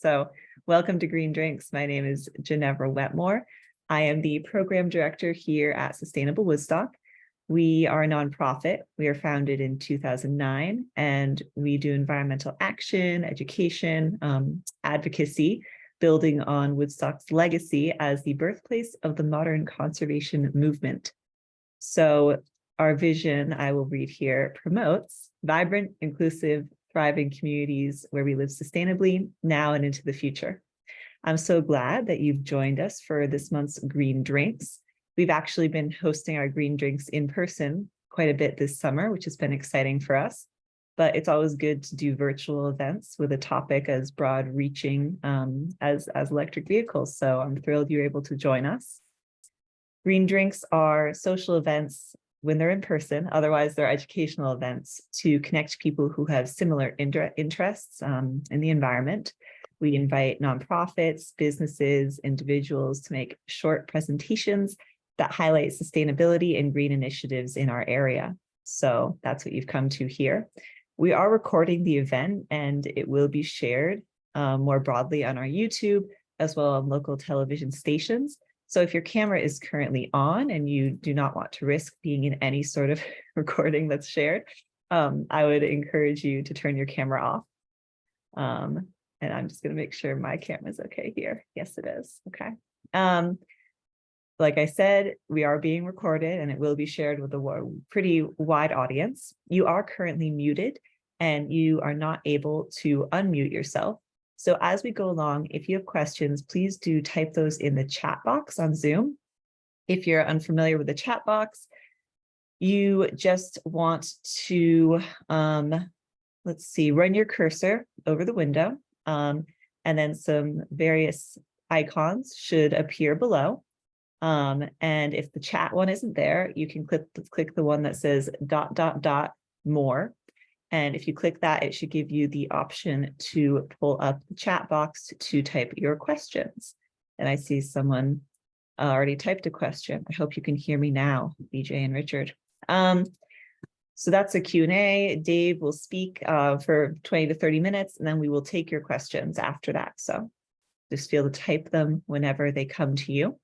So welcome to Green Drinks. My name is Ginevra Wetmore. I am the program director here at Sustainable Woodstock. We are a nonprofit. We are founded in 2009, and we do environmental action, education, advocacy, building on Woodstock's legacy as the birthplace of the modern conservation movement. So our vision, I will read here, promotes vibrant, inclusive, thriving communities where we live sustainably now and into the future. I'm so glad that you've joined us for this month's Green Drinks. We've actually been hosting our Green Drinks in person quite a bit this summer, which has been exciting for us. But it's always good to do virtual events with a topic as broad-reaching as electric vehicles. So I'm thrilled you're able to join us. Green Drinks are social events when they're in person. Otherwise, they're educational events to connect people who have similar interests in the environment. We invite nonprofits, businesses, individuals to make short presentations that highlight sustainability and green initiatives in our area. So that's what you've come to here. We are recording the event, and it will be shared more broadly on our YouTube, as well as on local television stations. So if your camera is currently on and you do not want to risk being in any sort of recording that's shared, I would encourage you to turn your camera off. And I'm just going to make sure my camera is okay here. Yes, it is. Okay. Like I said, we are being recorded and it will be shared with a pretty wide audience. You are currently muted and you are not able to unmute yourself. So as we go along, if you have questions, please do type those in the chat box on Zoom. If you're unfamiliar with the chat box, you just want to, let's see, run your cursor over the window, and then some various icons should appear below. And if the chat one isn't there, you can click the one that says ... more. And if you click that, it should give you the option to pull up the chat box to type your questions. And I see someone already typed a question. I hope you can hear me now, BJ and Richard. So that's a Q&A. Dave will speak for 20 to 30 minutes, and then we will take your questions after that. So just feel to type them whenever they come to you.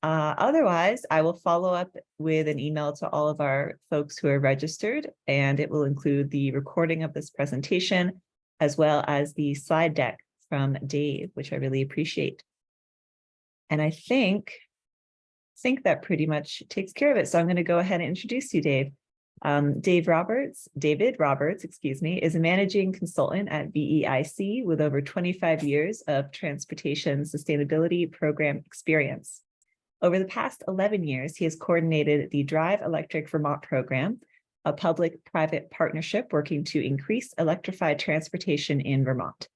Otherwise, I will follow up with an email to all of our folks who are registered, and it will include the recording of this presentation, as well as the slide deck from Dave, which I really appreciate. And I think that pretty much takes care of it. So I'm going to go ahead and introduce you, Dave. David Roberts, is a managing consultant at VEIC with over 25 years of transportation sustainability program experience. Over the past 11 years, he has coordinated the Drive Electric Vermont program, a public-private partnership working to increase electrified transportation in Vermont.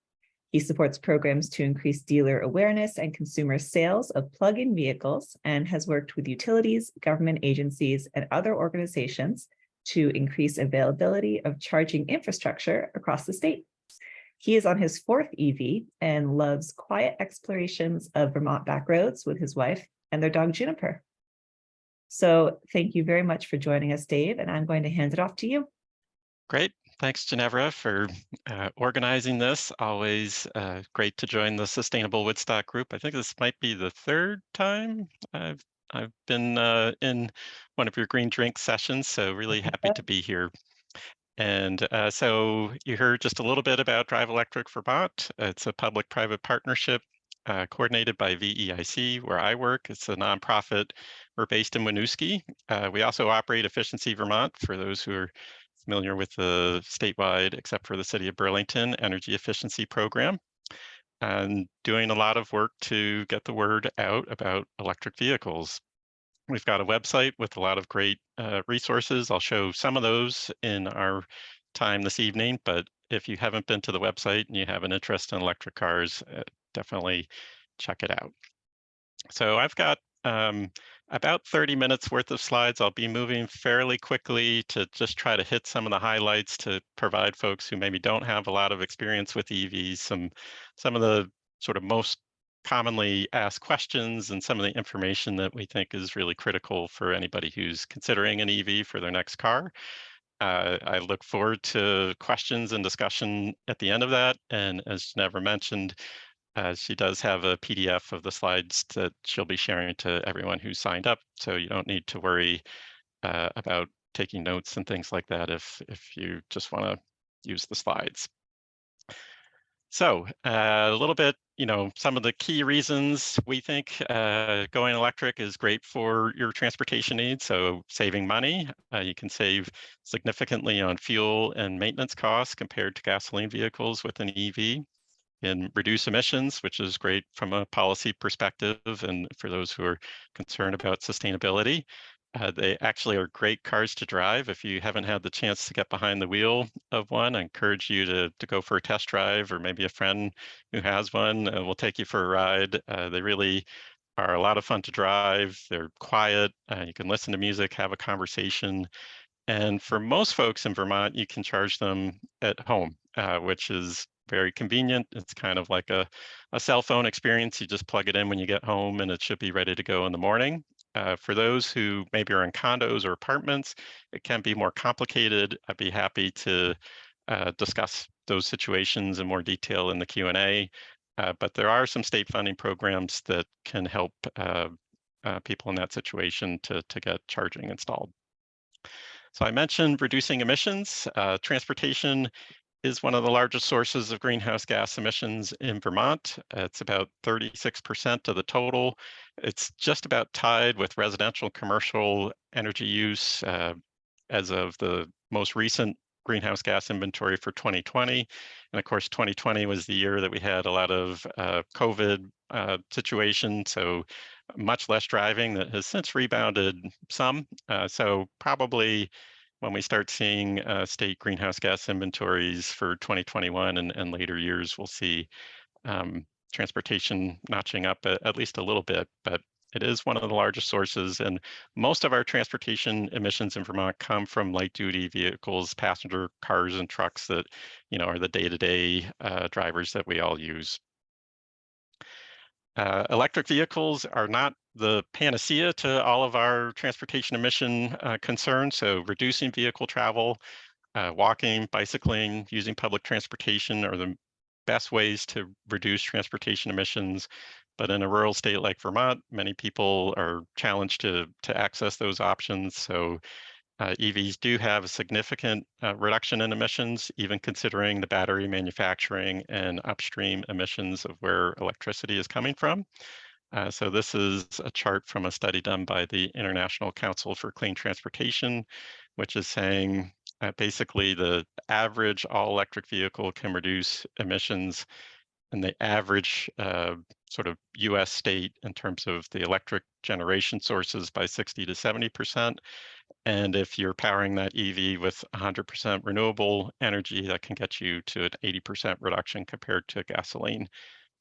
He supports programs to increase dealer awareness and consumer sales of plug-in vehicles, and has worked with utilities, government agencies, and other organizations to increase availability of charging infrastructure across the state. He is on his 4th EV and loves quiet explorations of Vermont back roads with his wife and their dog Juniper. So thank you very much for joining us, Dave, and I'm going to hand it off to you. Great. Thanks, Ginevra, for organizing this. Always great to join the Sustainable Woodstock group. I think this might be the 3rd time I've been in one of your Green Drink sessions, so really happy to be here. And so you heard just a little bit about Drive Electric Vermont. It's a public-private partnership coordinated by VEIC, where I work. It's a nonprofit. We're based in Winooski. We also operate Efficiency Vermont, for those who are familiar with the statewide, except for the city of Burlington, energy efficiency program, and doing a lot of work to get the word out about electric vehicles. We've got a website with a lot of great resources. I'll show some of those in our time this evening, but if you haven't been to the website and you have an interest in electric cars, definitely check it out. So I've got about 30 minutes worth of slides. I'll be moving fairly quickly to just try to hit some of the highlights to provide folks who maybe don't have a lot of experience with EVs, some of the sort of most commonly asked questions and some of the information that we think is really critical for anybody who's considering an EV for their next car. I look forward to questions and discussion at the end of that. And as Ginevra mentioned, she does have a PDF of the slides that she'll be sharing to everyone who signed up. So you don't need to worry about taking notes and things like that if you just want to use the slides. So a little bit, some of the key reasons we think going electric is great for your transportation needs. So saving money, you can save significantly on fuel and maintenance costs compared to gasoline vehicles with an EV, and reduce emissions, which is great from a policy perspective and for those who are concerned about sustainability. They actually are great cars to drive. If you haven't had the chance to get behind the wheel of one, I encourage you to go for a test drive, or maybe a friend who has one will take you for a ride. They really are a lot of fun to drive. They're quiet. You can listen to music, have a conversation. And for most folks in Vermont, you can charge them at home, which is very convenient. It's kind of like a cell phone experience. You just plug it in when you get home and it should be ready to go in the morning. For those who maybe are in condos or apartments, it can be more complicated. I'd be happy to discuss those situations in more detail in the Q&A. But there are some state funding programs that can help people in that situation to get charging installed. So I mentioned reducing emissions. Transportation is one of the largest sources of greenhouse gas emissions in Vermont. It's about 36% of the total. It's just about tied with residential commercial energy use as of the most recent greenhouse gas inventory for 2020. And of course, 2020 was the year that we had a lot of COVID situation, so much less driving. That has since rebounded some. So probably when we start seeing state greenhouse gas inventories for 2021 and later years, we'll see transportation notching up at least a little bit, but it is one of the largest sources. And most of our transportation emissions in Vermont come from light duty vehicles, passenger cars and trucks that, are the day-to-day drivers that we all use. Electric vehicles are not the panacea to all of our transportation emission concerns. So reducing vehicle travel, walking, bicycling, using public transportation are the best ways to reduce transportation emissions. But in a rural state like Vermont, many people are challenged to access those options. So EVs do have a significant reduction in emissions, even considering the battery manufacturing and upstream emissions of where electricity is coming from. So this is a chart from a study done by the International Council for Clean Transportation, which is saying basically the average all-electric vehicle can reduce emissions in the average sort of US state in terms of the electric generation sources by 60 to 70%. And if you're powering that EV with 100% renewable energy, that can get you to an 80% reduction compared to a gasoline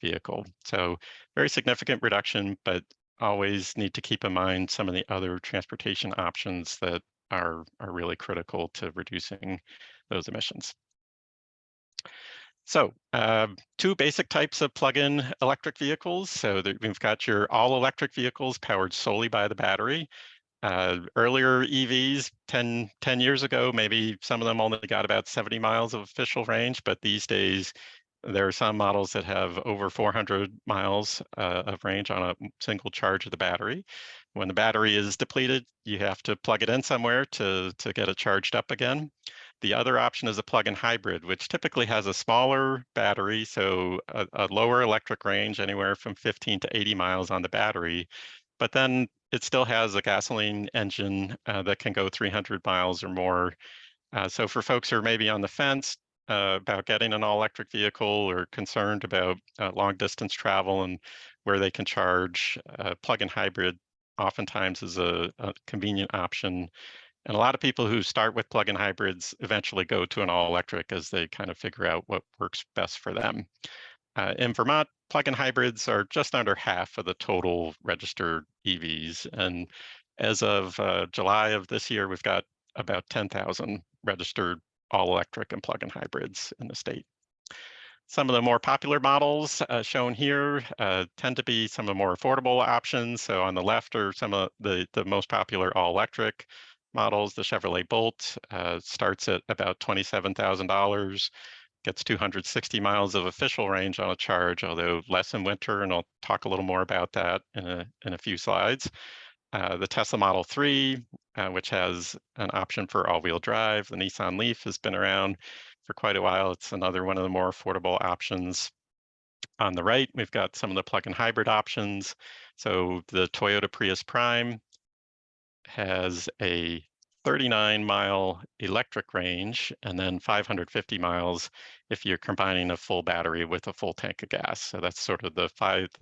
vehicle. So very significant reduction, but always need to keep in mind some of the other transportation options that are really critical to reducing those emissions. So two basic types of plug-in electric vehicles. So we've got your all-electric vehicles powered solely by the battery. Earlier EVs 10 years ago, maybe some of them only got about 70 miles of official range, but these days there are some models that have over 400 miles of range on a single charge of the battery. When the battery is depleted, you have to plug it in somewhere to get it charged up again. The other option is a plug-in hybrid, which typically has a smaller battery, so a lower electric range, anywhere from 15 to 80 miles on the battery, but then it still has a gasoline engine that can go 300 miles or more. So for folks who are maybe on the fence about getting an all-electric vehicle or concerned about long distance travel and where they can charge, plug-in hybrid oftentimes is a convenient option. And a lot of people who start with plug-in hybrids eventually go to an all-electric as they kind of figure out what works best for them. In Vermont, plug-in hybrids are just under half of the total registered EVs. And as of July of this year, we've got about 10,000 registered all-electric and plug-in hybrids in the state. Some of the more popular models shown here tend to be some of the more affordable options. So on the left are some of the most popular all-electric. models. The Chevrolet Bolt starts at about $27,000, gets 260 miles of official range on a charge, although less in winter, and I'll talk a little more about that in a few slides. The Tesla Model 3, which has an option for all-wheel drive. The Nissan Leaf has been around for quite a while. It's another one of the more affordable options. On the right, we've got some of the plug-in hybrid options. So the Toyota Prius Prime has a 39-mile electric range and then 550 miles if you're combining a full battery with a full tank of gas. So that's sort of the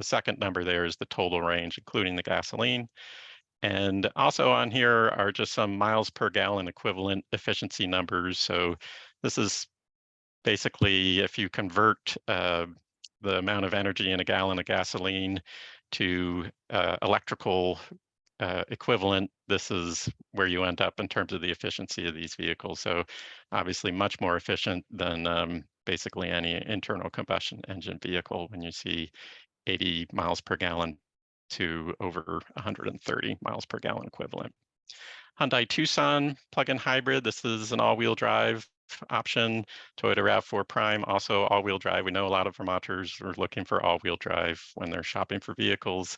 second number there is the total range, including the gasoline. And also on here are just some miles per gallon equivalent efficiency numbers. So this is basically if you convert the amount of energy in a gallon of gasoline to electrical equivalent, this is where you end up in terms of the efficiency of these vehicles. So obviously much more efficient than basically any internal combustion engine vehicle when you see 80 miles per gallon to over 130 miles per gallon equivalent. Hyundai Tucson plug-in hybrid. This is an all-wheel drive option. Toyota RAV4 Prime, also all-wheel drive. We know a lot of Vermonters are looking for all-wheel drive when they're shopping for vehicles.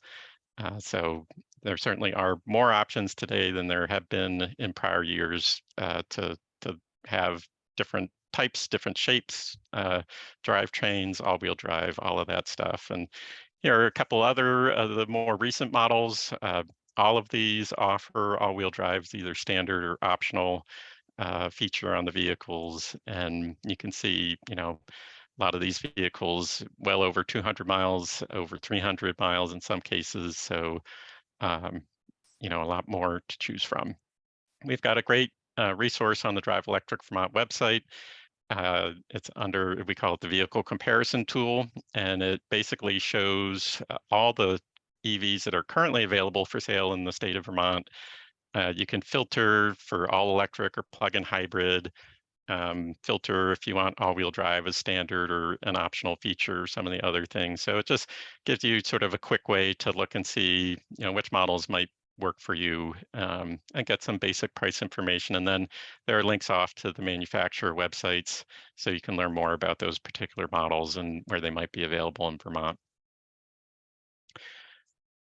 So there certainly are more options today than there have been in prior years to have different types, different shapes, drivetrains, all-wheel drive, all of that stuff. And here are a couple other of the more recent models. All of these offer all-wheel drives, either standard or optional feature on the vehicles. And you can see, a lot of these vehicles well over 200 miles, over 300 miles in some cases. So, a lot more to choose from. We've got a great resource on the Drive Electric Vermont website. It's under, we call it the vehicle comparison tool, and it basically shows all the EVs that are currently available for sale in the state of Vermont. You can filter for all electric or plug-in hybrid, filter if you want all-wheel drive as standard or an optional feature, some of the other things. So it just gives you sort of a quick way to look and see, which models might work for you, and get some basic price information. And then there are links off to the manufacturer websites so you can learn more about those particular models and where they might be available in Vermont.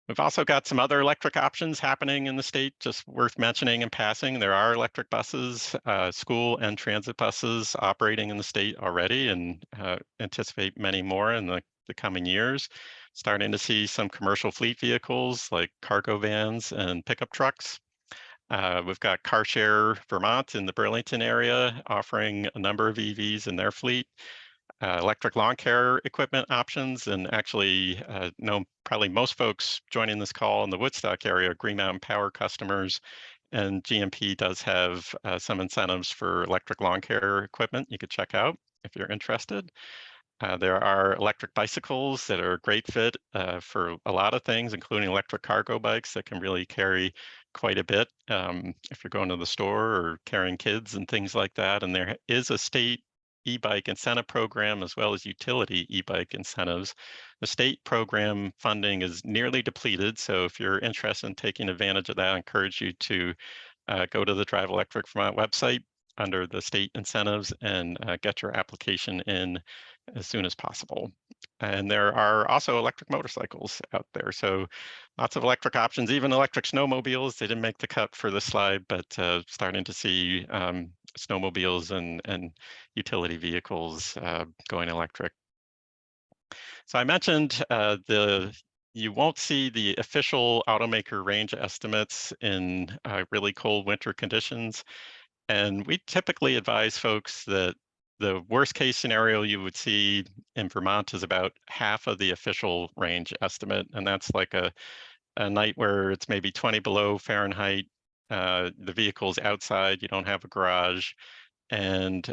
We've also got some other electric options happening in the state, just worth mentioning in passing. There are electric buses, school and transit buses operating in the state already, and anticipate many more in the coming years. Starting to see some commercial fleet vehicles like cargo vans and pickup trucks. We've got CarShare Vermont in the Burlington area offering a number of EVs in their fleet. Electric lawn care equipment options, and actually know probably most folks joining this call in the Woodstock area are Green Mountain Power customers, and GMP does have some incentives for electric lawn care equipment you could check out if you're interested. There are electric bicycles that are a great fit for a lot of things, including electric cargo bikes that can really carry quite a bit if you're going to the store or carrying kids and things like that. And there is a state e-bike incentive program as well as utility e-bike incentives. The state program funding is nearly depleted, so if you're interested in taking advantage of that, I encourage you to go to the Drive Electric Vermont website under the state incentives and get your application in as soon as possible. And there are also electric motorcycles out there. So lots of electric options, even electric snowmobiles. They didn't make the cut for this slide, but starting to see snowmobiles and utility vehicles going electric. So I mentioned you won't see the official automaker range estimates in really cold winter conditions. And we typically advise folks that the worst case scenario you would see in Vermont is about half of the official range estimate. And that's like a night where it's maybe 20 below Fahrenheit. The vehicle's outside, you don't have a garage, and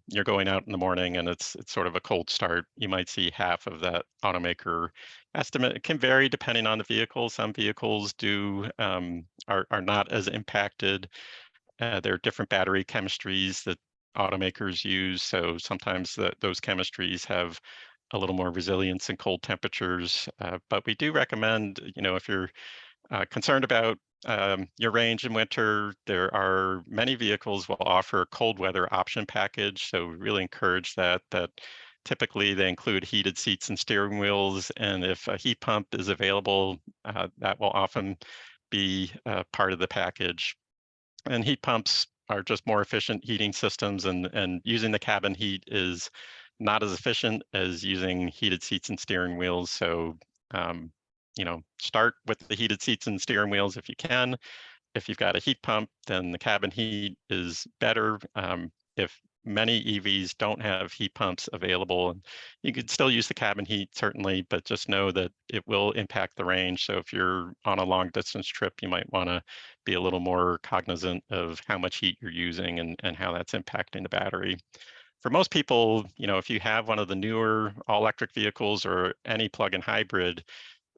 you're going out in the morning and it's sort of a cold start. You might see half of that automaker estimate. It can vary depending on the vehicle. Some vehicles are not as impacted. There are different battery chemistries that automakers use, so sometimes those chemistries have a little more resilience in cold temperatures. But we do recommend, if you're concerned about your range in winter, there are many vehicles will offer a cold weather option package. So we really encourage that typically they include heated seats and steering wheels. And if a heat pump is available, that will often be part of the package. And heat pumps are just more efficient heating systems, and using the cabin heat is not as efficient as using heated seats and steering wheels. So, start with the heated seats and steering wheels if you can. If you've got a heat pump, then the cabin heat is better. If many EVs don't have heat pumps available, and you could still use the cabin heat certainly, but just know that it will impact the range. So if you're on a long distance trip, you might want to be a little more cognizant of how much heat you're using and how that's impacting the battery. For most people, if you have one of the newer all electric vehicles or any plug-in hybrid,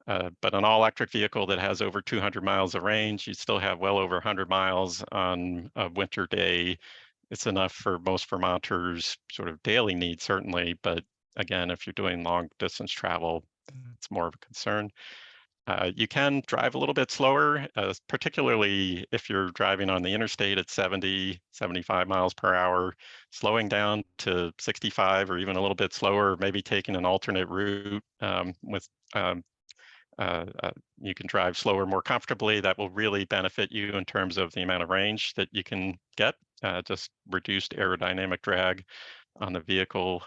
but an all-electric vehicle that has over 200 miles of range, you still have well over 100 miles on a winter day. It's enough for most Vermonters' sort of daily needs, certainly. But again, if you're doing long distance travel, it's more of a concern. You can drive a little bit slower, particularly if you're driving on the interstate at 70, 75 miles per hour, slowing down to 65 or even a little bit slower, maybe taking an alternate route with you can drive slower more comfortably. That will really benefit you in terms of the amount of range that you can get. Just reduced aerodynamic drag on the vehicle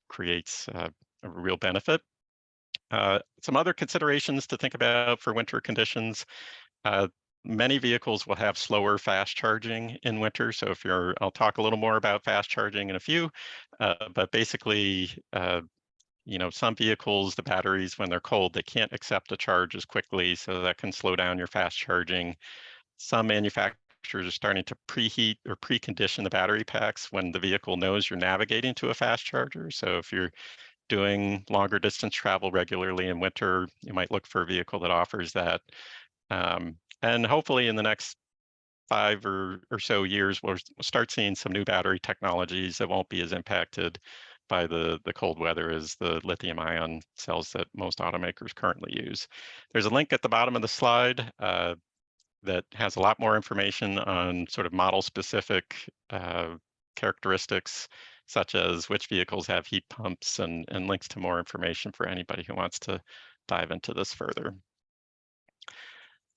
creates a real benefit. Some other considerations to think about for winter conditions. Many vehicles will have slower fast charging in winter. So I'll talk a little more about fast charging in a few, but basically some vehicles, the batteries, when they're cold, they can't accept a charge as quickly, so that can slow down your fast charging. Some manufacturers are starting to preheat or precondition the battery packs when the vehicle knows you're navigating to a fast charger. So if you're doing longer distance travel regularly in winter, you might look for a vehicle that offers that. And hopefully in the next 5 or so years, we'll start seeing some new battery technologies that won't be as impacted by the cold weather as the lithium ion cells that most automakers currently use. There's a link at the bottom of the slide that has a lot more information on sort of model specific characteristics, such as which vehicles have heat pumps, and links to more information for anybody who wants to dive into this further.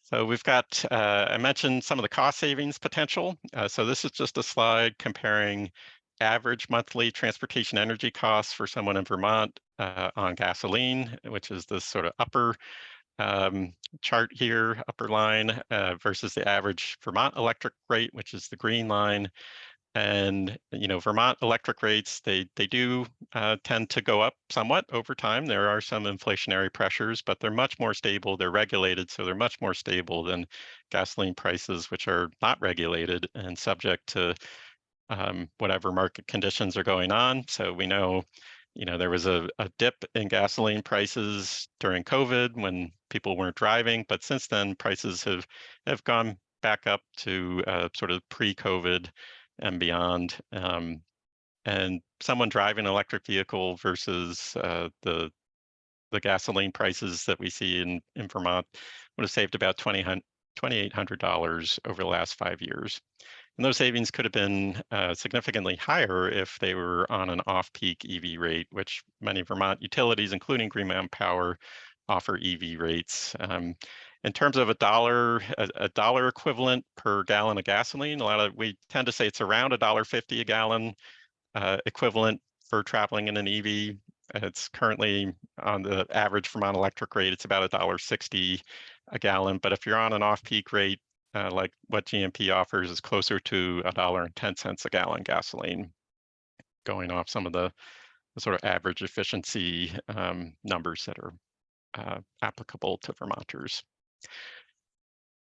So we've got, I mentioned some of the cost savings potential. So this is just a slide comparing average monthly transportation energy costs for someone in Vermont on gasoline, which is this sort of upper chart here, upper line, versus the average Vermont electric rate, which is the green line. And Vermont electric rates, they do tend to go up somewhat over time. There are some inflationary pressures, but they're much more stable. They're regulated, so they're much more stable than gasoline prices, which are not regulated and subject to whatever market conditions are going on. So we know, there was a dip in gasoline prices during COVID when people weren't driving, but since then prices have gone back up to sort of pre-COVID and beyond. And someone driving an electric vehicle versus the gasoline prices that we see in Vermont would have saved about $2,800 over the last 5 years. And those savings could have been significantly higher if they were on an off-peak EV rate, which many Vermont utilities, including Green Mountain Power, offer EV rates. In terms of a dollar equivalent per gallon of gasoline, we tend to say it's around $1.50 a gallon equivalent for traveling in an EV. It's currently on the average Vermont electric rate, it's about $1.60 a gallon. But if you're on an off-peak rate, like what GMP offers, is closer to $1.10 a gallon gasoline, going off some of the sort of average efficiency numbers that are applicable to Vermonters.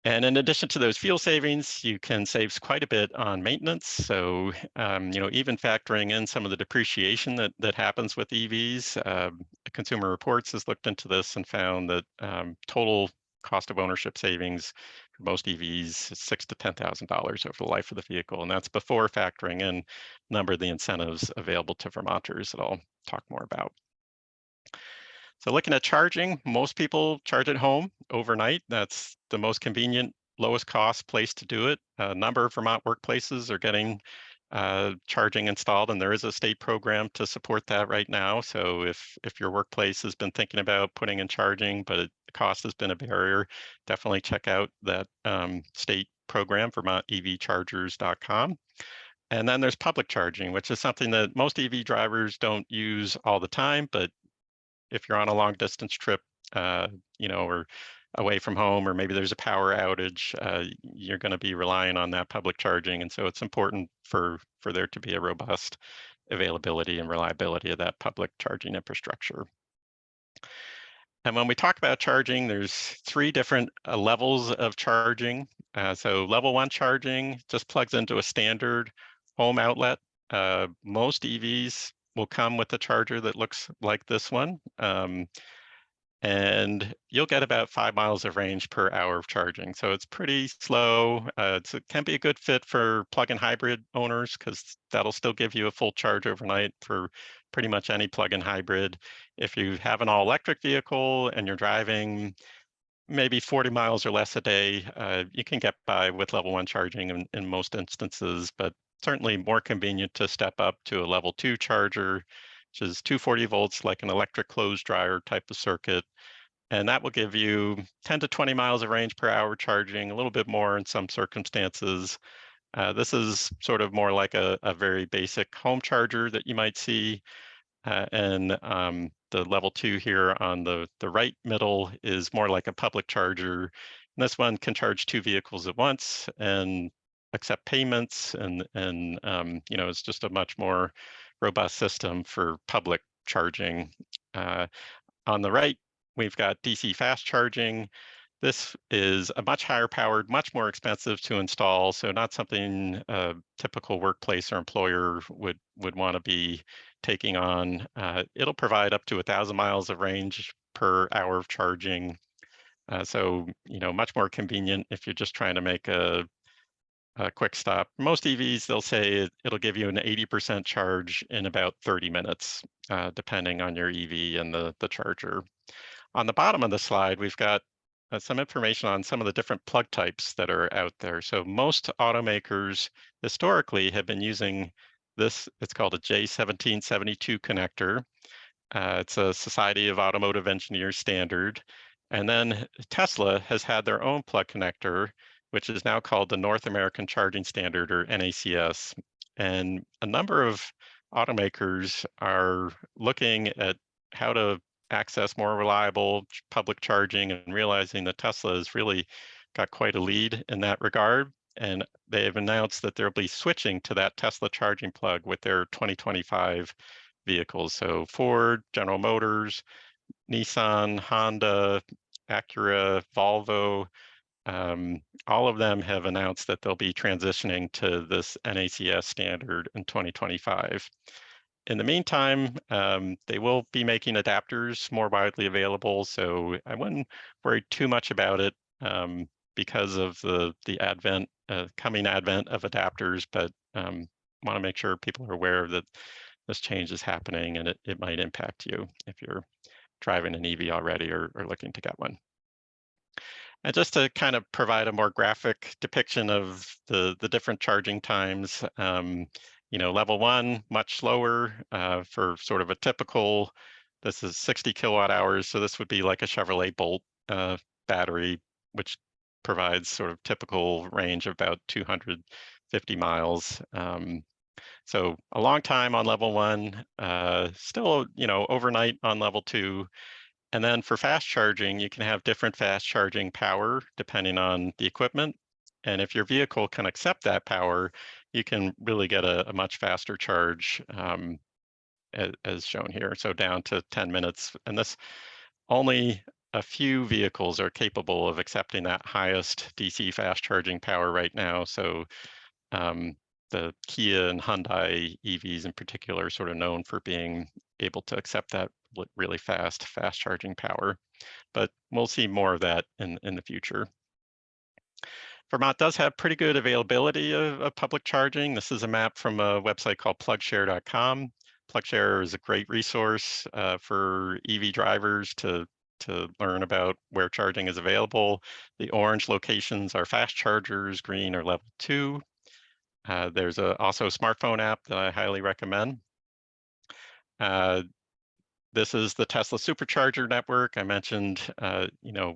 And in addition to those fuel savings, you can save quite a bit on maintenance. So, even factoring in some of the depreciation that happens with EVs, Consumer Reports has looked into this and found that total cost of ownership savings for most EVs is $6,000 to $10,000 over the life of the vehicle, and that's before factoring in a number of the incentives available to Vermonters that I'll talk more about. So looking at charging, most people charge at home overnight. That's the most convenient lowest cost place to do it. A number of Vermont workplaces are getting charging installed, and there is a state program to support that right now. So if your workplace has been thinking about putting in charging, but the cost has been a barrier, definitely check out that state program, vermontevchargers.com. And then there's public charging, which is something that most EV drivers don't use all the time, but if you're on a long distance trip, or away from home, or maybe there's a power outage, you're going to be relying on that public charging. And so it's important for there to be a robust availability and reliability of that public charging infrastructure. And when we talk about charging, there's 3 different levels of charging. So level 1 charging just plugs into a standard home outlet. Most EVs will come with a charger that looks like this one. And you'll get about 5 miles of range per hour of charging. So it's pretty slow. It can be a good fit for plug-in hybrid owners because that'll still give you a full charge overnight for pretty much any plug-in hybrid. If you have an all-electric vehicle and you're driving maybe 40 miles or less a day, you can get by with level 1 charging in most instances, but certainly more convenient to step up to a level 2 charger, which is 240 volts, like an electric clothes dryer type of circuit. And that will give you 10 to 20 miles of range per hour charging, a little bit more in some circumstances. This is sort of more like a very basic home charger that you might see. And the level 2 here on the right middle is more like a public charger. And this one can charge 2 vehicles at once and accept payments, and it's just a much more robust system for public charging. On the right, we've got DC fast charging. This is a much higher powered, much more expensive to install, so not something a typical workplace or employer would want to be taking on. It'll provide up to 1,000 miles of range per hour of charging. So, much more convenient if you're just trying to make a quick stop. Most EVs, they'll say it'll give you an 80% charge in about 30 minutes, depending on your EV and the charger. On the bottom of the slide, we've got some information on some of the different plug types that are out there. So most automakers historically have been using this, it's called a J1772 connector. It's a Society of Automotive Engineers standard. And then Tesla has had their own plug connector, which is now called the North American Charging Standard, or NACS. And a number of automakers are looking at how to access more reliable public charging and realizing that Tesla has really got quite a lead in that regard. And they have announced that they'll be switching to that Tesla charging plug with their 2025 vehicles. So Ford, General Motors, Nissan, Honda, Acura, Volvo, all of them have announced that they'll be transitioning to this NACS standard in 2025. In the meantime, they will be making adapters more widely available, so I wouldn't worry too much about it because of the coming advent of adapters, but want to make sure people are aware that this change is happening and it might impact you if you're driving an EV already or looking to get one. And just to kind of provide a more graphic depiction of the different charging times, level 1, much slower for sort of a typical, this is 60 kilowatt hours, so this would be like a Chevrolet Bolt battery, which provides sort of typical range of about 250 miles. So a long time on level 1, still, overnight on level 2. And then for fast charging, you can have different fast charging power depending on the equipment. And if your vehicle can accept that power, you can really get a much faster charge as shown here. So down to 10 minutes. And this, only a few vehicles are capable of accepting that highest DC fast charging power right now. So the Kia and Hyundai EVs in particular are sort of known for being able to accept that really fast charging power. But we'll see more of that in the future. Vermont does have pretty good availability of public charging. This is a map from a website called plugshare.com. PlugShare is a great resource for EV drivers to to learn about where charging is available. The orange locations are fast chargers, green are level 2. There's also a smartphone app that I highly recommend. This is the Tesla supercharger network. I mentioned,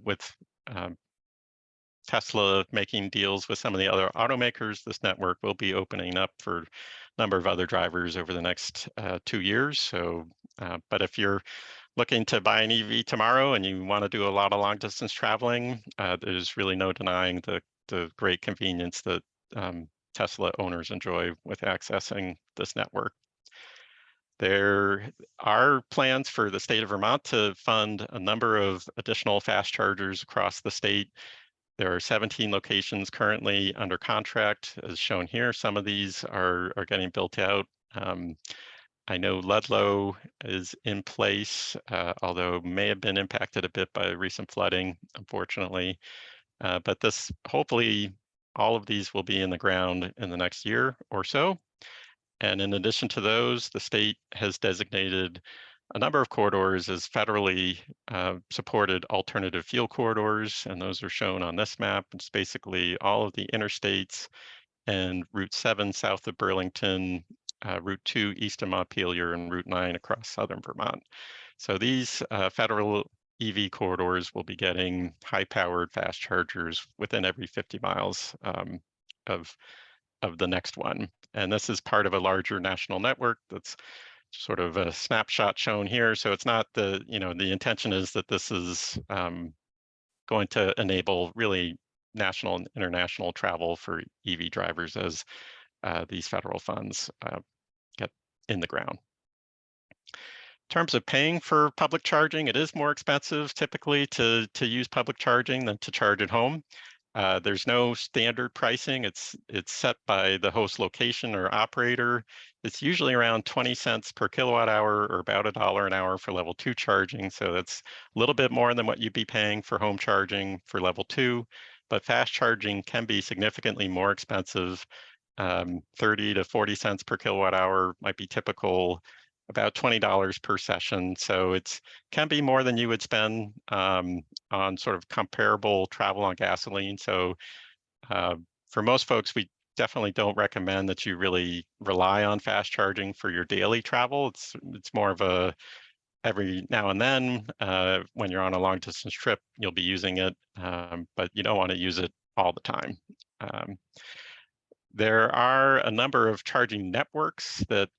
with Tesla making deals with some of the other automakers, this network will be opening up for a number of other drivers over the next 2 years. So, but if you're looking to buy an EV tomorrow and you want to do a lot of long distance traveling, there's really no denying the great convenience that Tesla owners enjoy with accessing this network. There are plans for the state of Vermont to fund a number of additional fast chargers across the state. There are 17 locations currently under contract, as shown here. Some of these are getting built out. I know Ludlow is in place, although may have been impacted a bit by recent flooding, unfortunately. But this, hopefully, all of these will be in the ground in the next year or so. And in addition to those, the state has designated a number of corridors as federally supported alternative fuel corridors, and those are shown on this map. It's basically all of the interstates and Route 7 south of Burlington, Route 2 east of Montpelier, and Route 9 across southern Vermont. So these federal EV corridors will be getting high-powered fast chargers within every 50 miles of the next one. And this is part of a larger national network that's sort of a snapshot shown here. So it's not the intention is that this is going to enable really national and international travel for EV drivers as these federal funds get in the ground. In terms of paying for public charging, it is more expensive typically to use public charging than to charge at home. There's no standard pricing. It's set by the host location or operator. It's usually around 20 cents per kilowatt hour or about $1 an hour for level 2 charging. So that's a little bit more than what you'd be paying for home charging for level 2. But fast charging can be significantly more expensive. 30 to 40 cents per kilowatt hour might be typical, about $20 per session. So it can be more than you would spend on sort of comparable travel on gasoline. So for most folks, we definitely don't recommend that you really rely on fast charging for your daily travel. It's more of a every now and then when you're on a long distance trip, you'll be using it, but you don't want to use it all the time. There are a number of charging networks that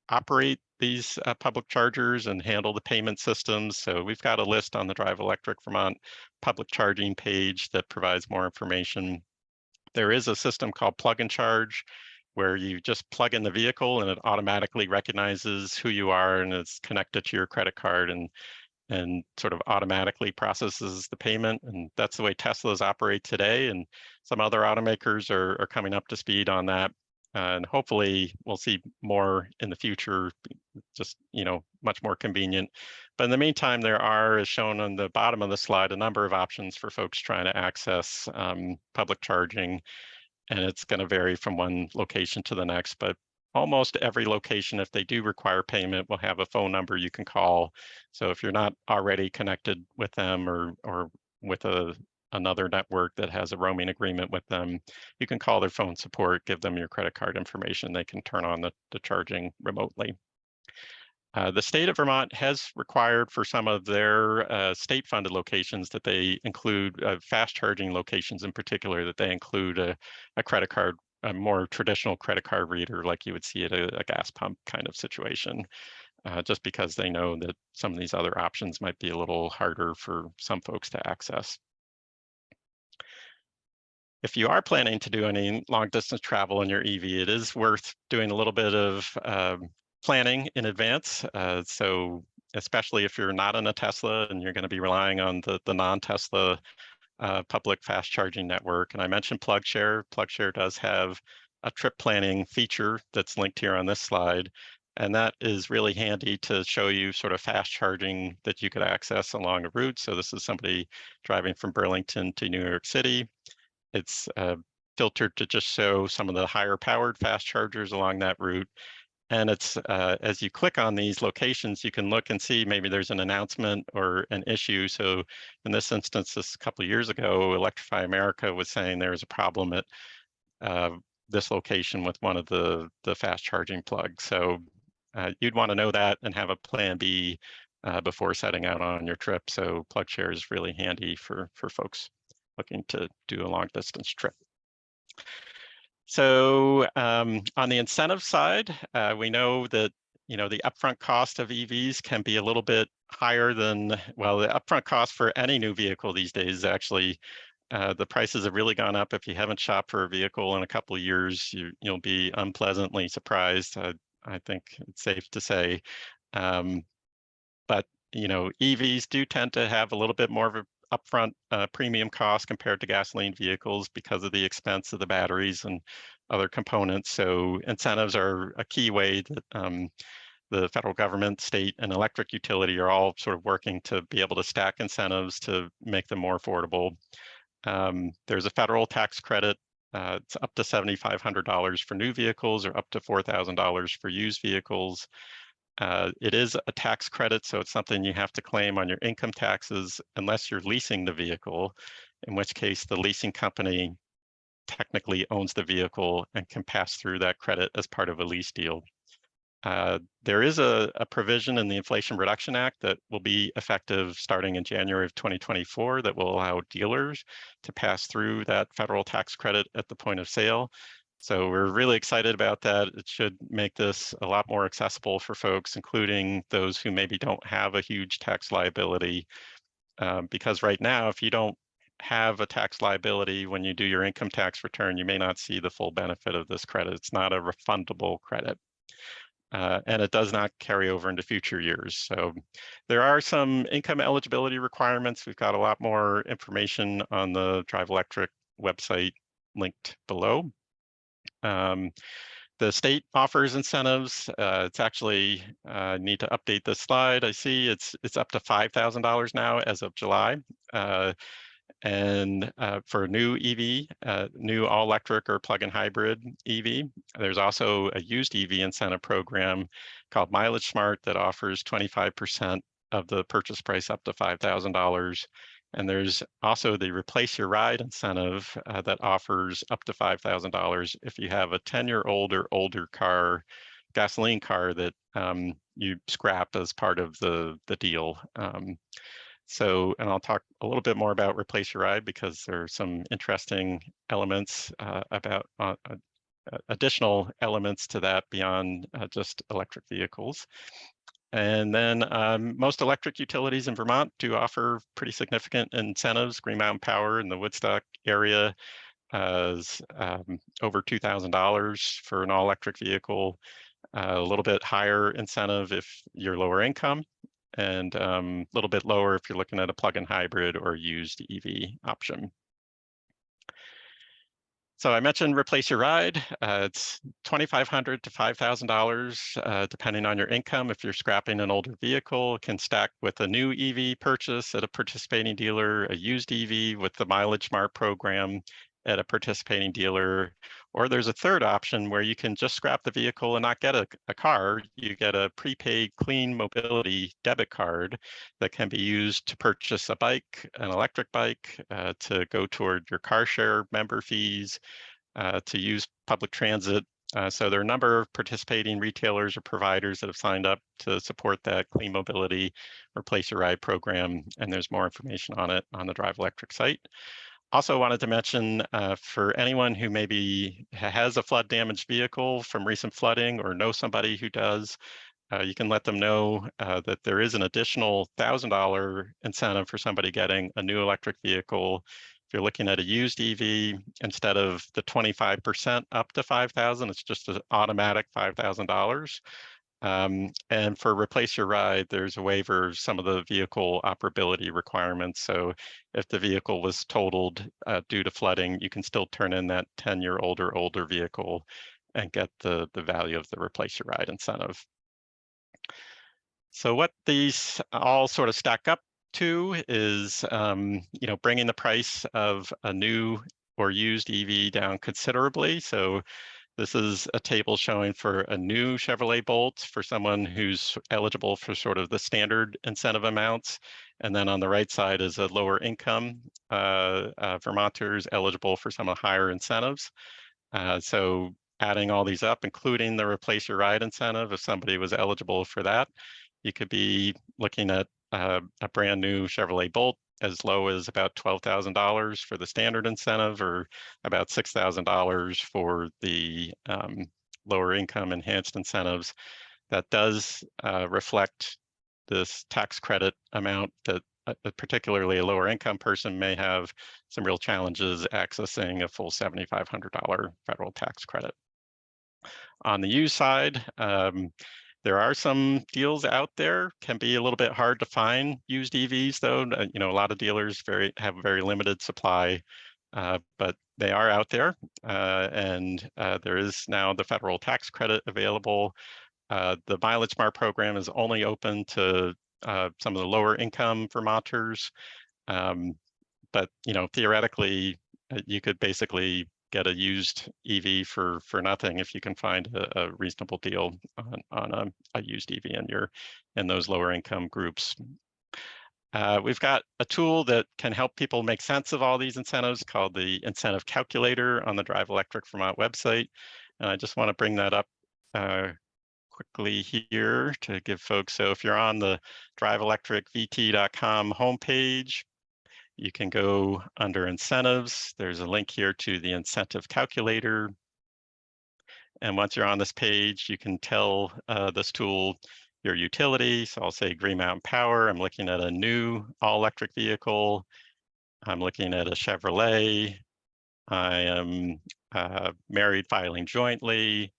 operate these public chargers and handle the payment systems. So we've got a list on the Drive Electric Vermont public charging page that provides more information. There is a system called Plug and Charge where you just plug in the vehicle and it automatically recognizes who you are and it's connected to your credit card and sort of automatically processes the payment. And that's the way Teslas operate today. And some other automakers are coming up to speed on that. And hopefully we'll see more in the future, just, much more convenient. But in the meantime, there are, as shown on the bottom of the slide, a number of options for folks trying to access public charging. And it's going to vary from one location to the next, but almost every location, if they do require payment, will have a phone number you can call. So if you're not already connected with them or with another network that has a roaming agreement with them, you can call their phone support, give them your credit card information. They can turn on the charging remotely. The state of Vermont has required for some of their state-funded locations that they include fast charging locations in particular, that they include a credit card, a more traditional credit card reader like you would see at a gas pump kind of situation, just because they know that some of these other options might be a little harder for some folks to access. If you are planning to do any long distance travel in your EV, it is worth doing a little bit of planning in advance. So especially if you're not in a Tesla and you're going to be relying on the non-Tesla public fast charging network. And I mentioned PlugShare. PlugShare does have a trip planning feature that's linked here on this slide. And that is really handy to show you sort of fast charging that you could access along a route. So this is somebody driving from Burlington to New York City. It's filtered to just show some of the higher powered fast chargers along that route. And it's as you click on these locations, you can look and see maybe there's an announcement or an issue. So in this instance, this a couple of years ago, Electrify America was saying there was a problem at this location with one of the fast charging plugs. So you'd want to know that and have a plan B before setting out on your trip. So PlugShare is really handy for folks looking to do a long distance trip. So on the incentive side, we know that the upfront cost of EVs can be a little bit higher than, well, the upfront cost for any new vehicle these days is actually the prices have really gone up. If you haven't shopped for a vehicle in a couple of years, you'll be unpleasantly surprised. I think it's safe to say. But EVs do tend to have a little bit more of an upfront premium cost compared to gasoline vehicles because of the expense of the batteries and other components. So incentives are a key way that the federal government, state, and electric utility are all sort of working to be able to stack incentives to make them more affordable. There's a federal tax credit. It's up to $7,500 for new vehicles or up to $4,000 for used vehicles. It is a tax credit, so it's something you have to claim on your income taxes unless you're leasing the vehicle, in which case the leasing company technically owns the vehicle and can pass through that credit as part of a lease deal. There is a provision in the Inflation Reduction Act that will be effective starting in January of 2024 that will allow dealers to pass through that federal tax credit at the point of sale. So we're really excited about that. It should make this a lot more accessible for folks, including those who maybe don't have a huge tax liability. Because right now, if you don't have a tax liability when you do your income tax return, you may not see the full benefit of this credit. It's not a refundable credit. And it does not carry over into future years. So there are some income eligibility requirements. We've got a lot more information on the Drive Electric website linked below. The state offers incentives. It's actually need to update this slide. I see it's up to $5,000 now as of July. And for a new EV, new all-electric or plug-in hybrid EV, there's also a used EV incentive program called Mileage Smart that offers 25% of the purchase price up to $5,000. And there's also the Replace Your Ride incentive that offers up to $5,000 if you have a 10-year-old or older car, gasoline car that you scrap as part of the deal. So, and I'll talk a little bit more about Replace Your Ride because there are some interesting elements about additional elements to that beyond just electric vehicles. And then most electric utilities in Vermont do offer pretty significant incentives. Green Mountain Power in the Woodstock area is over $2,000 for an all-electric vehicle, a little bit higher incentive if you're lower income, and a little bit lower if you're looking at a plug-in hybrid or used EV option. So I mentioned Replace Your Ride. It's $2,500 to $5,000, depending on your income. If you're scrapping an older vehicle, it can stack with a new EV purchase at a participating dealer, a used EV with the Mileage Smart program at a participating dealer, or there's a third option where you can just scrap the vehicle and not get a car. You get a prepaid clean mobility debit card that can be used to purchase a bike, an electric bike, to go toward your car share member fees, to use public transit. So there are a number of participating retailers or providers that have signed up to support that clean mobility Replace Your Ride program, and there's more information on it on the Drive Electric site. Also wanted to mention for anyone who maybe has a flood damaged vehicle from recent flooding or know somebody who does, you can let them know that there is an additional $1,000 incentive for somebody getting a new electric vehicle. If you're looking at a used EV, instead of the 25% up to $5,000, it's just an automatic $5,000. And for Replace Your Ride, there's a waiver of some of the vehicle operability requirements. So if the vehicle was totaled due to flooding, you can still turn in that 10-year-old or older vehicle and get the value of the Replace Your Ride incentive. So what these all sort of stack up to is, bringing the price of a new or used EV down considerably. So This is a table showing for a new Chevrolet Bolt for someone who's eligible for sort of the standard incentive amounts. And then on the right side is a lower income Vermonters eligible for some of the higher incentives. So adding all these up, including the replace your ride incentive, if somebody was eligible for that, you could be looking at a brand new Chevrolet Bolt as low as about $12,000 for the standard incentive, or about $6,000 for the lower income enhanced incentives. That does reflect this tax credit amount that particularly a lower income person may have some real challenges accessing a full $7,500 federal tax credit. On the used side, there are some deals out there. Can be a little bit hard to find used EVs though. A lot of dealers have very limited supply, but they are out there. And there is now the federal tax credit available. The Mileage Smart program is only open to some of the lower income Vermonters. But theoretically, you could basically get a used EV for nothing if you can find a reasonable deal on a used EV in those lower income groups. We've got a tool that can help people make sense of all these incentives called the Incentive Calculator on the Drive Electric Vermont website. And I just want to bring that up quickly here to give folks. So if you're on the driveelectricvt.com homepage, you can go under incentives. There's a link here to the incentive calculator. And once you're on this page, you can tell this tool your utility. So I'll say Green Mountain Power. I'm looking at a new all-electric vehicle. I'm looking at a Chevrolet. I am married, filing jointly.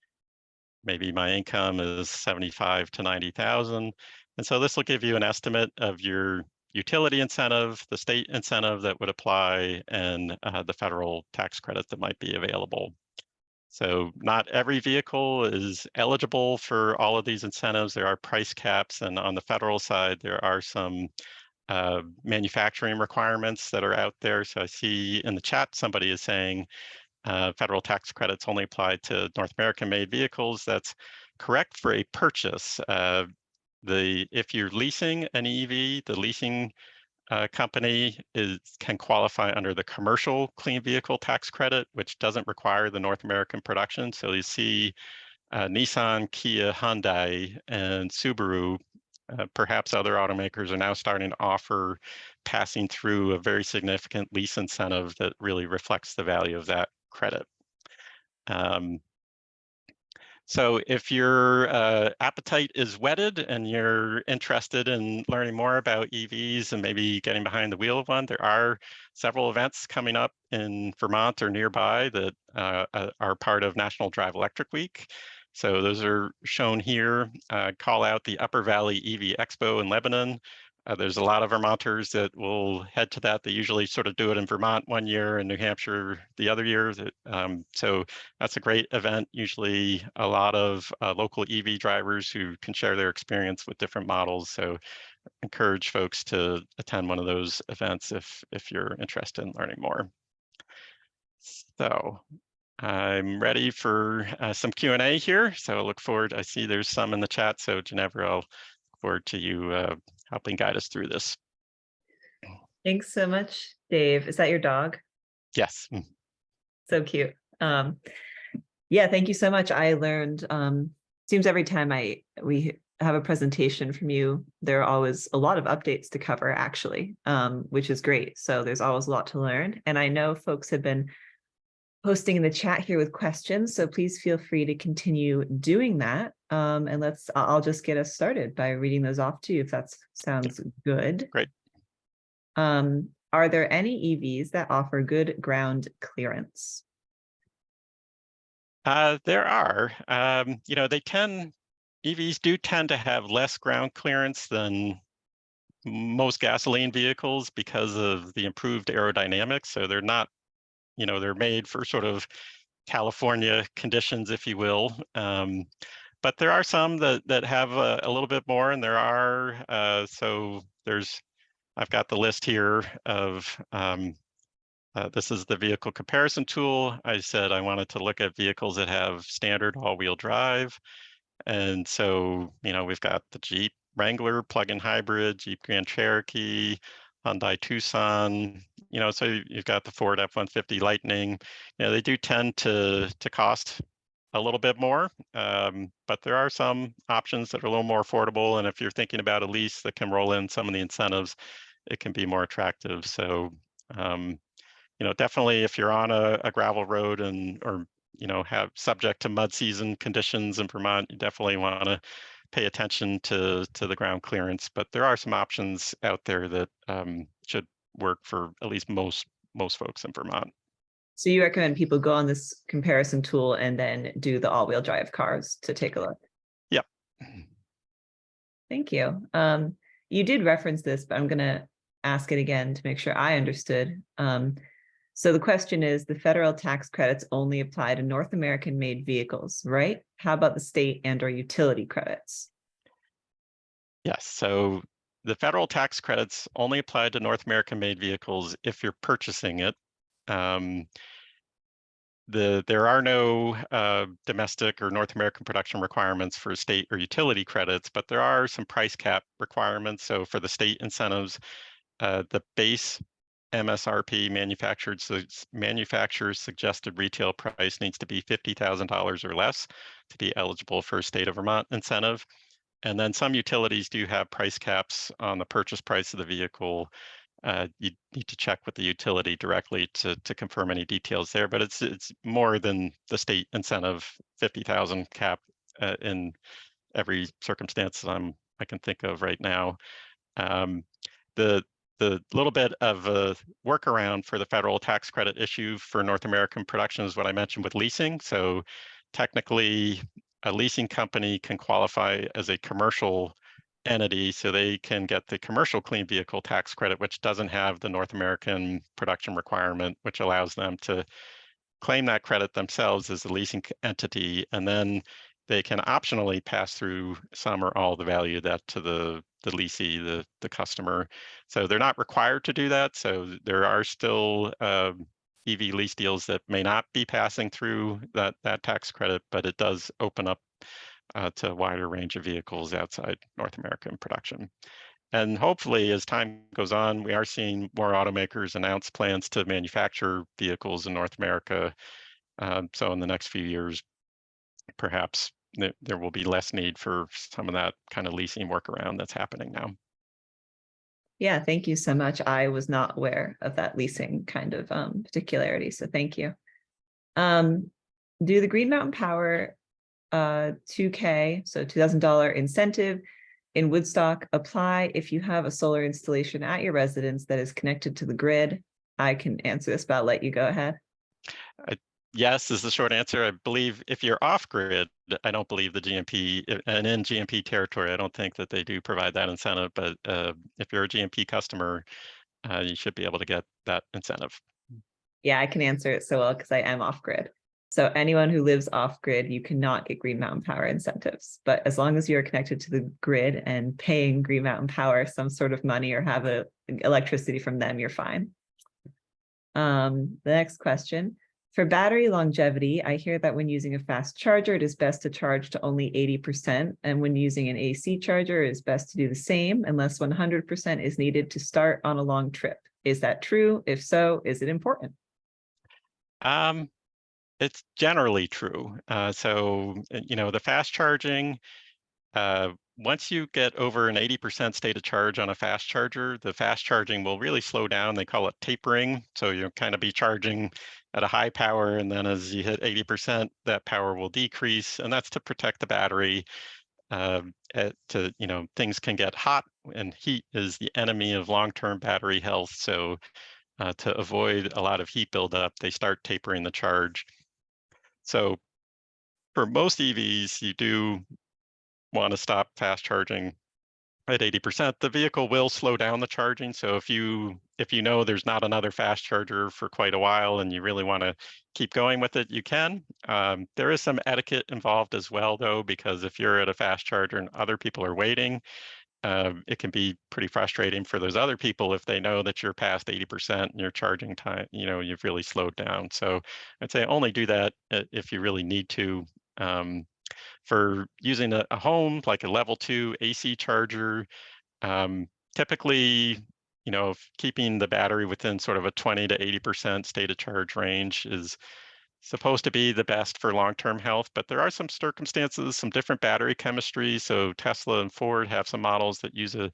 Maybe my income is 75 to 90,000. And so this will give you an estimate of your utility incentive, the state incentive that would apply, and the federal tax credit that might be available. So not every vehicle is eligible for all of these incentives. There are price caps, and on the federal side, there are some manufacturing requirements that are out there. So I see in the chat, somebody is saying federal tax credits only apply to North American made vehicles. That's correct for a purchase. If you're leasing an EV, the leasing company can qualify under the commercial clean vehicle tax credit, which doesn't require the North American production. So you see Nissan, Kia, Hyundai, and Subaru, perhaps other automakers, are now starting to offer passing through a very significant lease incentive that really reflects the value of that credit. So if your appetite is whetted and you're interested in learning more about EVs and maybe getting behind the wheel of one, there are several events coming up in Vermont or nearby that are part of National Drive Electric Week. So those are shown here. Call out the Upper Valley EV Expo in Lebanon. There's a lot of Vermonters that will head to that. They usually sort of do it in Vermont one year and New Hampshire the other year. So that's a great event. Usually a lot of local EV drivers who can share their experience with different models. So encourage folks to attend one of those events if you're interested in learning more. So I'm ready for some Q&A here. So I look forward, I see there's some in the chat. So Ginevra, I'll look forward to you helping guide us through this. Thanks so much, Dave. Is that your dog? Yes. So cute. Yeah, thank you so much. I learned, seems every time we have a presentation from you, there are always a lot of updates to cover actually, which is great. So there's always a lot to learn. And I know folks have been posting in the chat here with questions, so please feel free to continue doing that. And I'll just get us started by reading those off to you if that sounds good. Great. Are there any EVs that offer good ground clearance? There are. EVs do tend to have less ground clearance than most gasoline vehicles because of the improved aerodynamics. So they're not, they're made for sort of California conditions, if you will. But there are some that have a little bit more, and there are, I've got the list here of This is the vehicle comparison tool. I said I wanted to look at vehicles that have standard all-wheel drive. And so, we've got the Jeep Wrangler plug-in hybrid, Jeep Grand Cherokee, Hyundai Tucson, so you've got the Ford F-150 Lightning. They do tend to cost a little bit more, but there are some options that are a little more affordable. And if you're thinking about a lease that can roll in some of the incentives, it can be more attractive. So, definitely if you're on a gravel road or have subject to mud season conditions in Vermont, you definitely want to pay attention to the ground clearance. But there are some options out there that should work for at least most folks in Vermont. So you recommend people go on this comparison tool and then do the all-wheel drive cars to take a look? Yep. Thank you. You did reference this, but I'm going to ask it again to make sure I understood. So the question is, the federal tax credits only apply to North American made vehicles, right? How about the state and or utility credits? Yes. So the federal tax credits only apply to North American made vehicles if you're purchasing it. There are no domestic or North American production requirements for state or utility credits, but there are some price cap requirements. So for the state incentives, the base MSRP manufacturer's suggested retail price needs to be $50,000 or less to be eligible for a state of Vermont incentive. And then some utilities do have price caps on the purchase price of the vehicle. You need to check with the utility directly to confirm any details there, but it's more than the state incentive 50,000 cap in every circumstance that I can think of right now. The little bit of a workaround for the federal tax credit issue for North American production is what I mentioned with leasing. So technically, a leasing company can qualify as a commercial entity, so they can get the commercial clean vehicle tax credit, which doesn't have the North American production requirement, which allows them to claim that credit themselves as a leasing entity, and then they can optionally pass through some or all the value of that to the leasee, the customer. So they're not required to do that. So there are still EV lease deals that may not be passing through that tax credit, but it does open up to a wider range of vehicles outside North American production. And hopefully, as time goes on, we are seeing more automakers announce plans to manufacture vehicles in North America. So in the next few years, perhaps there will be less need for some of that kind of leasing workaround that's happening now. Yeah, thank you so much. I was not aware of that leasing kind of particularity, so thank you. Do the Green Mountain Power $2K, so $2,000 incentive in Woodstock apply if you have a solar installation at your residence that is connected to the grid? I can answer this, but I'll let you go ahead. Yes is the short answer. I believe if you're off grid, I don't believe the GMP, and in GMP territory, I don't think that they do provide that incentive, but if you're a GMP customer, you should be able to get that incentive. Yeah, I can answer it so well because I am off grid. So anyone who lives off grid, you cannot get Green Mountain Power incentives. But as long as you're connected to the grid and paying Green Mountain Power some sort of money or have electricity from them, you're fine. The next question. For battery longevity, I hear that when using a fast charger, it is best to charge to only 80%. And when using an AC charger, it is best to do the same unless 100% is needed to start on a long trip. Is that true? If so, is it important? It's generally true. So, the fast charging, once you get over an 80% state of charge on a fast charger, the fast charging will really slow down. They call it tapering. So you'll kind of be charging at a high power, and then as you hit 80%, that power will decrease, and that's to protect the battery. Things can get hot, and heat is the enemy of long-term battery health. So to avoid a lot of heat buildup, they start tapering the charge. So for most EVs, you do want to stop fast charging at 80%. The vehicle will slow down the charging. So if you know there's not another fast charger for quite a while and you really want to keep going with it, you can. There is some etiquette involved as well, though, because if you're at a fast charger and other people are waiting, it can be pretty frustrating for those other people if they know that you're past 80% and your charging time, you've really slowed down. So I'd say only do that if you really need to. For using a home, like a level 2 AC charger, typically, keeping the battery within sort of a 20 to 80% state of charge range is supposed to be the best for long-term health, but there are some circumstances, some different battery chemistries. So Tesla and Ford have some models that use a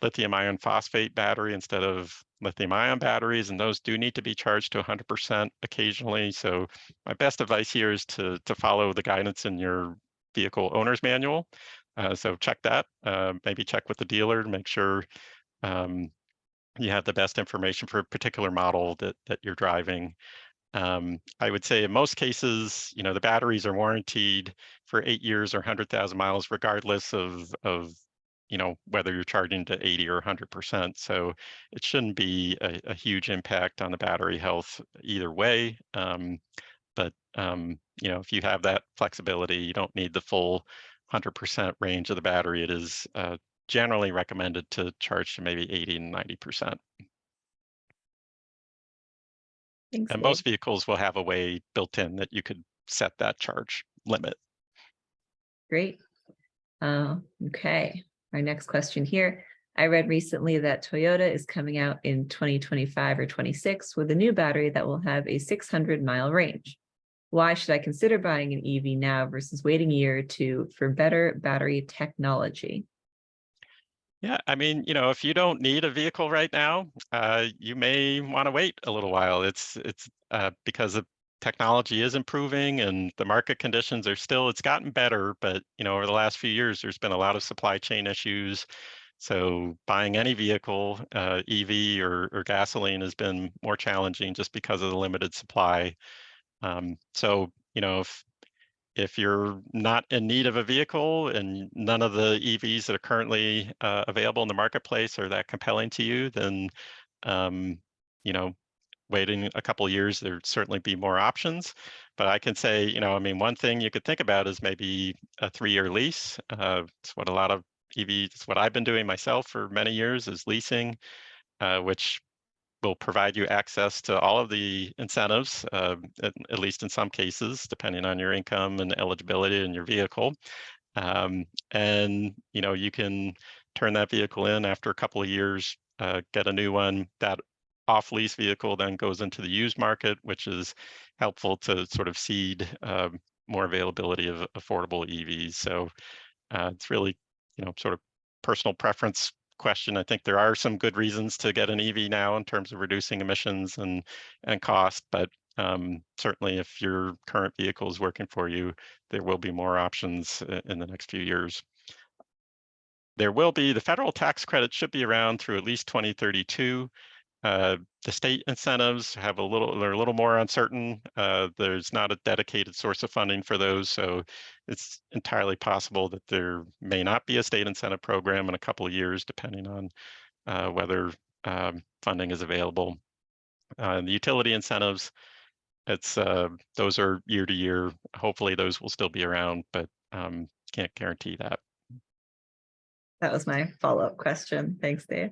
lithium iron phosphate battery instead of lithium ion batteries, and those do need to be charged to 100% occasionally. So my best advice here is to follow the guidance in your vehicle owner's manual. So check that, maybe check with the dealer to make sure you have the best information for a particular model that you're driving. I would say in most cases, the batteries are warranted for 8 years or 100,000 miles, regardless of whether you're charging to 80 or 100%. So it shouldn't be a huge impact on the battery health either way. But if you have that flexibility, you don't need the full 100% range of the battery. It is generally recommended to charge to maybe 80 and 90%. Thanks, And Dave. most vehicles will have a way built in that you could set that charge limit. Great. Okay. Our next question here. I read recently that Toyota is coming out in 2025 or 26 with a new battery that will have a 600-mile range. Why should I consider buying an EV now versus waiting a year or two for better battery technology? Yeah, I mean, if you don't need a vehicle right now, you may want to wait a little while. It's because the technology is improving and the market conditions are still, it's gotten better, but over the last few years, there's been a lot of supply chain issues. So buying any vehicle, EV or gasoline, has been more challenging just because of the limited supply. So, if you're not in need of a vehicle and none of the EVs that are currently available in the marketplace are that compelling to you, then you know, waiting a couple of years, there'd certainly be more options. But I can say, one thing you could think about is maybe a 3-year lease. It's what a lot of it's what I've been doing myself for many years, is leasing, which will provide you access to all of the incentives, at least in some cases, depending on your income and eligibility and your vehicle. And you can turn that vehicle in after a couple of years, get a new one. That off-lease vehicle then goes into the used market, which is helpful to sort of seed more availability of affordable EVs. So it's really, sort of personal preference question. I think there are some good reasons to get an EV now in terms of reducing emissions and cost, but certainly if your current vehicle is working for you, there will be more options in the next few years. There will be, the federal tax credit should be around through at least 2032. The state incentives they're a little more uncertain. There's not a dedicated source of funding for those, so it's entirely possible that there may not be a state incentive program in a couple of years, depending on whether funding is available. The utility incentives, those are year to year. Hopefully those will still be around, but can't guarantee that. That was my follow-up question. Thanks, Dave.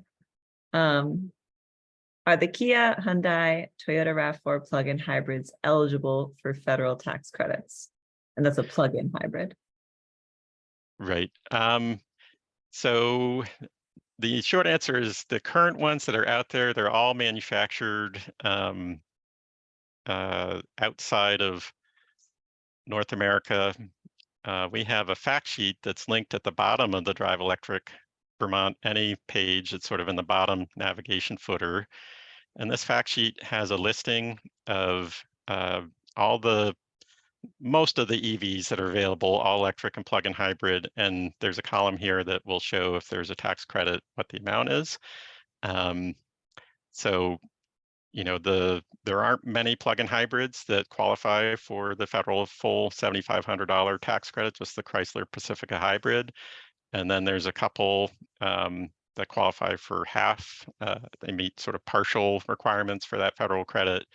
Are the Kia, Hyundai, Toyota RAV4 plug-in hybrids eligible for federal tax credits? And that's a plug-in hybrid. Right. So the short answer is the current ones that are out there, they're all manufactured outside of North America. We have a fact sheet that's linked at the bottom of the Drive Electric Vermont Any page. It's sort of in the bottom navigation footer. And this fact sheet has a listing of most of the EVs that are available, all electric and plug-in hybrid. And there's a column here that will show if there's a tax credit, what the amount is. So, there aren't many plug-in hybrids that qualify for the federal full $7,500 tax credit, just the Chrysler Pacifica hybrid. And then there's a couple that qualify for half. They meet sort of partial requirements for that federal credit.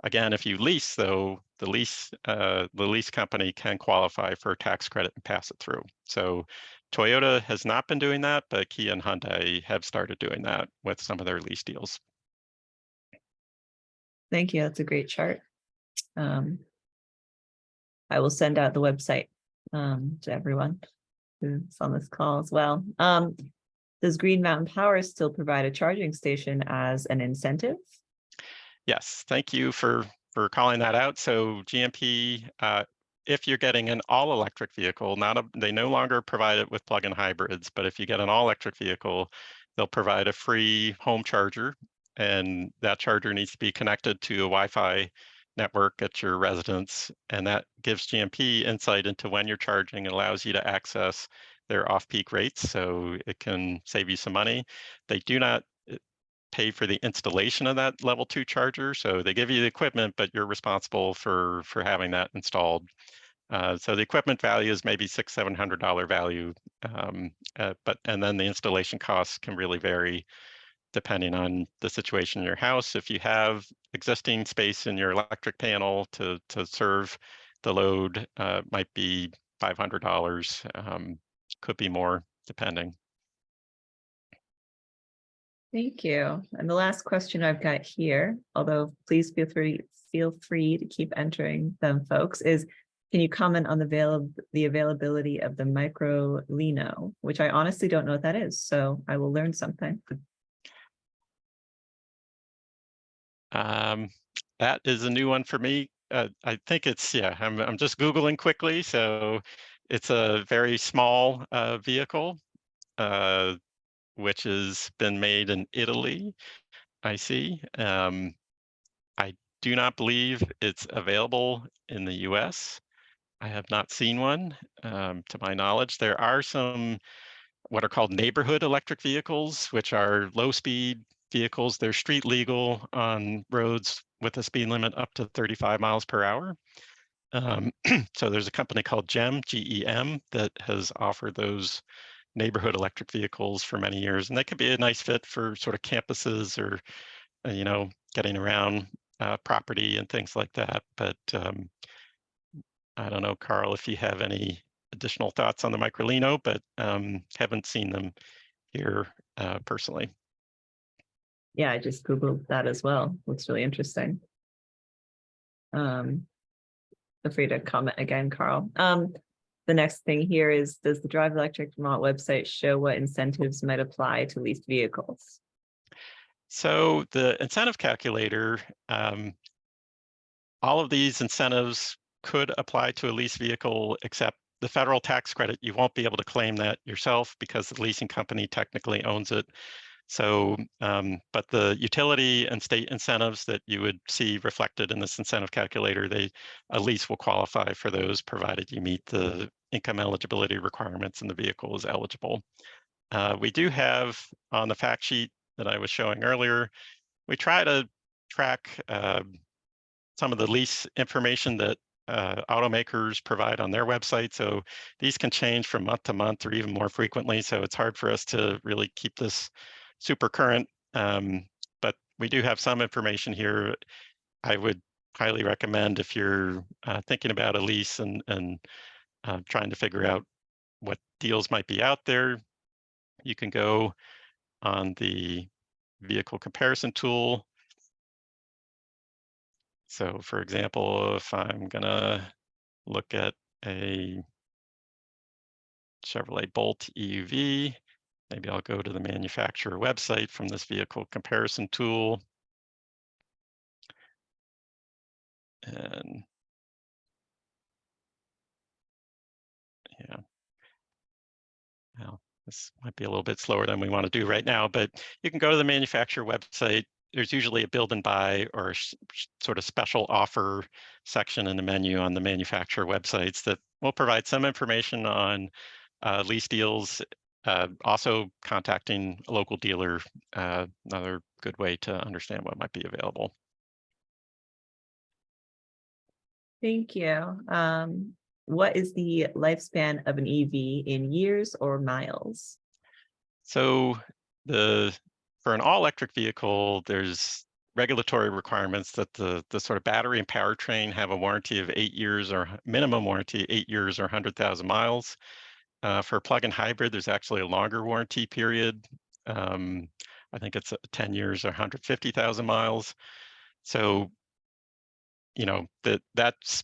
Again, if you lease, though, the lease company can qualify for a tax credit and pass it through. So Toyota has not been doing that, but Kia and Hyundai have started doing that with some of their lease deals. Thank you. That's a great chart. I will send out the website to everyone who's on this call as well. Does Green Mountain Power still provide a charging station as an incentive? Yes, thank you for calling that out. So GMP, if you're getting an all-electric vehicle, they no longer provide it with plug-in hybrids, but if you get an all-electric vehicle, they'll provide a free home charger, and that charger needs to be connected to a Wi-Fi network at your residence, and that gives GMP insight into when you're charging and allows you to access their off-peak rates, so it can save you some money. They do not pay for the installation of that level 2 charger. So they give you the equipment, but you're responsible for having that installed. So the equipment value is maybe $600–700 value, and then the installation costs can really vary depending on the situation in your house. If you have existing space in your electric panel to serve the load, might be $500, could be more depending. Thank you. And the last question I've got here, although please feel free to keep entering them, folks, is can you comment on the availability of the micro lino, which I honestly don't know what that is, so I will learn something. That is a new one for me. I think it's, yeah, I'm just Googling quickly. So it's a very small vehicle, which has been made in Italy, I see. I do not believe it's available in the US. I have not seen one, to my knowledge. There are some what are called neighborhood electric vehicles, which are low-speed vehicles. They're street legal on roads with a speed limit up to 35 miles per hour. So there's a company called GEM, that has offered those neighborhood electric vehicles for many years, and they could be a nice fit for sort of campuses or, getting around property and things like that. But I don't know, Carl, if you have any additional thoughts on the Microlino, but haven't seen them here personally. Yeah, I just Googled that as well. Looks really interesting. Feel free to comment again, Carl. The next thing here is, does the Drive Electric Vermont website show what incentives might apply to leased vehicles? So the incentive calculator, all of these incentives could apply to a lease vehicle, except the federal tax credit. You won't be able to claim that yourself because the leasing company technically owns it. So, but the utility and state incentives that you would see reflected in this incentive calculator, a lease will qualify for those, provided you meet the income eligibility requirements and the vehicle is eligible. We do have on the fact sheet that I was showing earlier, we try to track some of the lease information that automakers provide on their website. So these can change from month to month or even more frequently. So it's hard for us to really keep this super current. But we do have some information here. I would highly recommend, if you're thinking about a lease and trying to figure out what deals might be out there, you can go on the vehicle comparison tool. So for example, if I'm gonna look at a Chevrolet Bolt EUV, maybe I'll go to the manufacturer website from this vehicle comparison tool. And yeah, well, this might be a little bit slower than we want to do right now, but you can go to the manufacturer website. There's usually a build and buy or sort of special offer section in the menu on the manufacturer websites that will provide some information on lease deals. Also contacting a local dealer, another good way to understand what might be available. Thank you. What is the lifespan of an EV in years or miles? So for an all-electric vehicle, there's regulatory requirements that the sort of battery and powertrain have a warranty of 8 years or minimum warranty, 8 years or 100,000 miles. For a plug-in hybrid, there's actually a longer warranty period. I think it's 10 years or 150,000 miles. So, you know, that's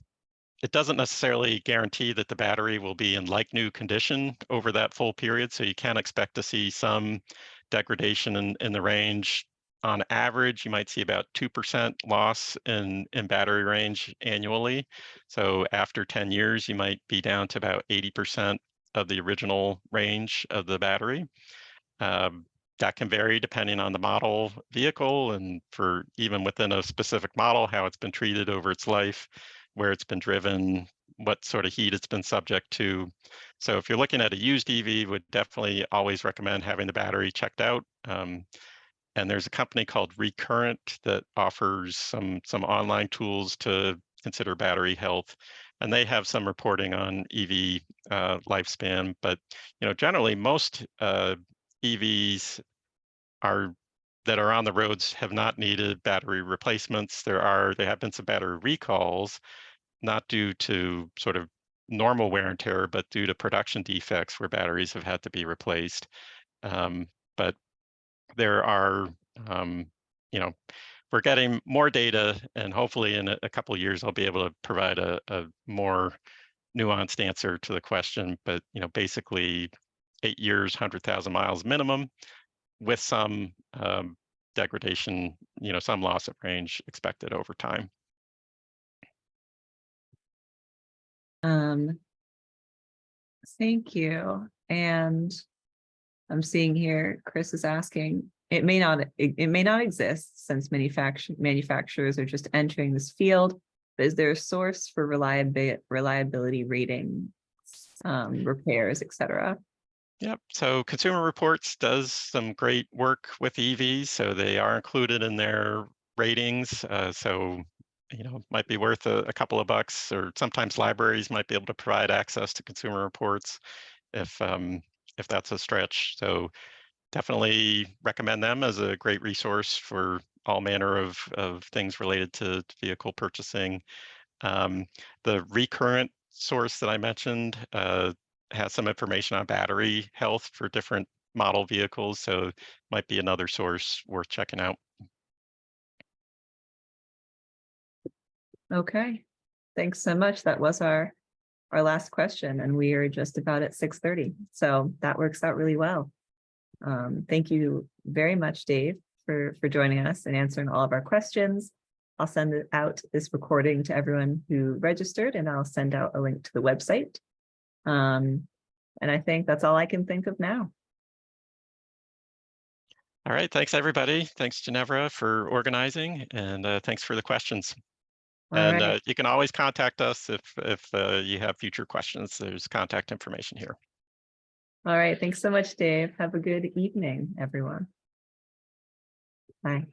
it doesn't necessarily guarantee that the battery will be in like new condition over that full period. So you can expect to see some degradation in the range. On average, you might see about 2% loss in battery range annually. So after 10 years, you might be down to about 80% of the original range of the battery. That can vary depending on the model vehicle, and for even within a specific model, how it's been treated over its life, where it's been driven, what sort of heat it's been subject to. So if you're looking at a used EV, would definitely always recommend having the battery checked out. And there's a company called Recurrent that offers some online tools to consider battery health, and they have some reporting on EV lifespan. But generally, most EVs that are on the roads have not needed battery replacements. There have been some battery recalls, not due to sort of normal wear and tear, but due to production defects where batteries have had to be replaced. But there are, we're getting more data, and hopefully in a couple of years, I'll be able to provide a more nuanced answer to the question. But, basically 8 years, 100,000 miles minimum, with some degradation, some loss of range expected over time. Thank you. And I'm seeing here, Chris is asking, it may not exist since manufacturers are just entering this field, but is there a source for reliability rating, repairs, etc.? Yep. So Consumer Reports does some great work with EVs, so they are included in their ratings. So might be worth a couple of bucks, or sometimes libraries might be able to provide access to Consumer Reports if that's a stretch. So definitely recommend them as a great resource for all manner of things related to vehicle purchasing. The Recurrent source that I mentioned has some information on battery health for different model vehicles, so might be another source worth checking out. Okay, thanks so much. That was our last question, and we are just about at 6:30, so that works out really well. Thank you very much, Dave, for joining us and answering all of our questions. I'll send out this recording to everyone who registered, and I'll send out a link to the website. And I think that's all I can think of now. All right, thanks everybody. Thanks Ginevra for organizing, and thanks for the questions. And you can always contact us if you have future questions. There's contact information here. All right, thanks so much, Dave. Have a good evening, everyone. Bye.